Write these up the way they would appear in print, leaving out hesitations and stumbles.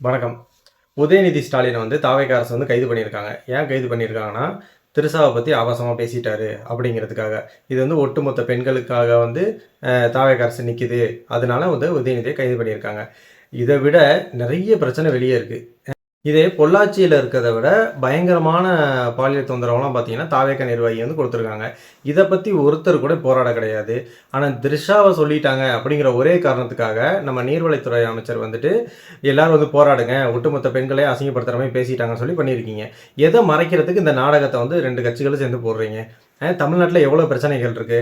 வணக்கம். உதயநிதி ஸ்டாலினை வந்து தாவேகா அரசு வந்து கைது பண்ணியிருக்காங்க. ஏன் கைது பண்ணியிருக்காங்கன்னா, திருசாவ பத்தி ஆபாசமா பேசிட்டாரு அப்படிங்கிறதுக்காக. இது வந்து ஒட்டுமொத்த பெண்களுக்காக வந்து தாவேகா அரசு நிக்குது. அதனால வந்து உதயநிதியை கைது பண்ணியிருக்காங்க. இத விட நெறைய பிரச்சனை வெளிய இருக்கு. இதே பொள்ளாச்சியில இருக்கிறத விட பயங்கரமான பாலியல் தொந்தரவுலாம் பார்த்தீங்கன்னா, தாவேகா நிர்வாகி வந்து குடுத்துருக்காங்க. இத பத்தி ஒருத்தர் கூட போராட கிடையாது. ஆனா, திரிஷாவ சொல்லிட்டாங்க அப்படிங்கிற ஒரே காரணத்துக்காக, நம்ம நீர்வளத்துறை அமைச்சர் வந்துட்டு, எல்லாரும் வந்து போராடுங்க, ஒட்டுமொத்த பெண்களையும் அசிங்கப்படுத்துற மாரி பேசிட்டாங்கன்னு சொல்லி பண்ணியிருக்கீங்க. எத மறைக்கிறதுக்கு இந்த நாடகத்த வந்து 2 கட்சிகளும் சேர்ந்து போடுறீங்க? தமிழ்நாட்டுல எவ்வளோ பிரச்சனைகள் இருக்கு.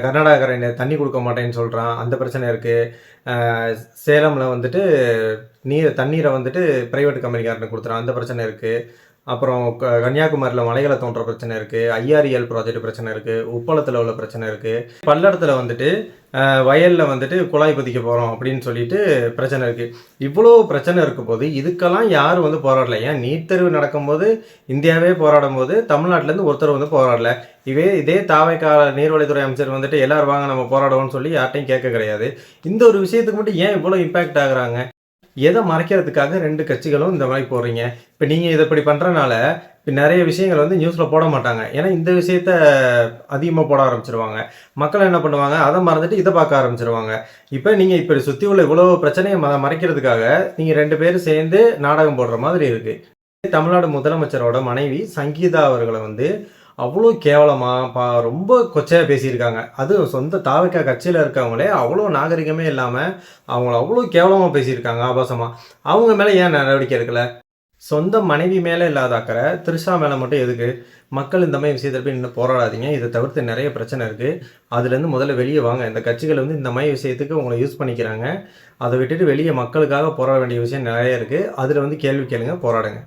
கர்நாடகாக்காரன் தண்ணி குடுக்க மாட்டேன்னு சொல்றான். அந்த பிரச்சனை இருக்கு. சேலம்ல வந்துட்டு தண்ணீரை வந்துட்டு பிரைவேட் கம்பெனிக்காரனுக்கு குடுத்துறான். அந்த பிரச்சனை இருக்கு. அப்புறம் கன்னியாகுமரியில மலைகள தோண்டுற பிரச்சனை இருக்கு. ஐஆர்இஎல் ப்ராஜெக்ட் பிரச்சனை இருக்கு. உப்பளத்துல உள்ள பிரச்சனை இருக்கு. பல்லடத்துல வந்துட்டு வயல்ல வந்துட்டு குழாய் பதிக்க போறோம் அப்படின்னு சொல்லிட்டு பிரச்சனை இருக்கு. இவ்வளோ பிரச்சனை இருக்கும்போது, இதுக்கெல்லாம் யாரும் வந்து போராடல. ஏன் நீட் தேர்வு நடக்கும்போது, இந்தியாவே போராடும்போது, தமிழ்நாட்டிலேருந்து ஒருத்தர் வந்து போராடல. இதே தாவேகா நீர்வழித்துறை அமைச்சர் வந்துட்டு எல்லாரும் வாங்க நம்ம போராடுவோம்னு சொல்லி யார்ட்டையும் கேட்க கிடையாது. இந்த ஒரு விஷயத்துக்கு மட்டும் ஏன் இவ்வளோ இம்பாக்ட் ஆகுறாங்க? எத மறைக்கிறதுக்காக 2 கட்சிகளும் இந்த மாரி போடுறீங்க? இப்ப நீங்க இத இப்படி பண்றனால, இப்ப நெறைய விஷயங்கள் வந்து நியூஸ்ல போட மாட்டாங்க. ஏன்னா, இந்த விஷயத்த அதிகமா போட ஆரம்பிச்சுருவாங்க. மக்கள் என்ன பண்ணுவாங்க, அத மறந்துட்டு இத பார்க்க ஆரம்பிச்சுருவாங்க. இப்ப நீங்க இப்படி சுத்தி உள்ள இவ்வளோ பிரச்சனைய மறைக்கிறதுக்காக, நீங்க 2 பேரும் சேர்ந்து நாடகம் போடுற மாதிரி இருக்கு. தமிழ்நாடு முதலமைச்சரோட மனைவி சங்கீதா அவர்கள வந்து அவ்வளோ கேவலமா, ரொம்ப கொச்சையா பேசியிருக்காங்க. அதுவும் சொந்த தாவேக்கா கட்சியில இருக்கவங்களே அவ்வளோ நாகரிகமே இல்லாம, அவங்கள அவ்வளோ கேவலமா பேசியிருக்காங்க, ஆபாசமா. அவங்க மேல ஏன் நடவடிக்கை எடுக்கல? சொந்த மனைவி மேல இல்லாத அக்கறை, திரிஷா மேல மட்டும் எதுக்கு? மக்கள் இந்த மாரி விஷயத்துல போய் நின்னு போராடாதீங்க. இத தவிர்த்து நெறைய பிரச்சனை இருக்கு. அதுலேருந்து முதல்ல வெளிய வாங்க. இந்த கட்சிகள் வந்து இந்த மாரி விஷயத்துக்கு உங்கள யூஸ் பண்ணிக்கிறாங்க. அத விட்டுட்டு வெளிய மக்களுக்காக போராட வேண்டிய விஷயம் நெறைய இருக்கு. அதுல வந்து கேள்வி கேளுங்க, போராடுங்க.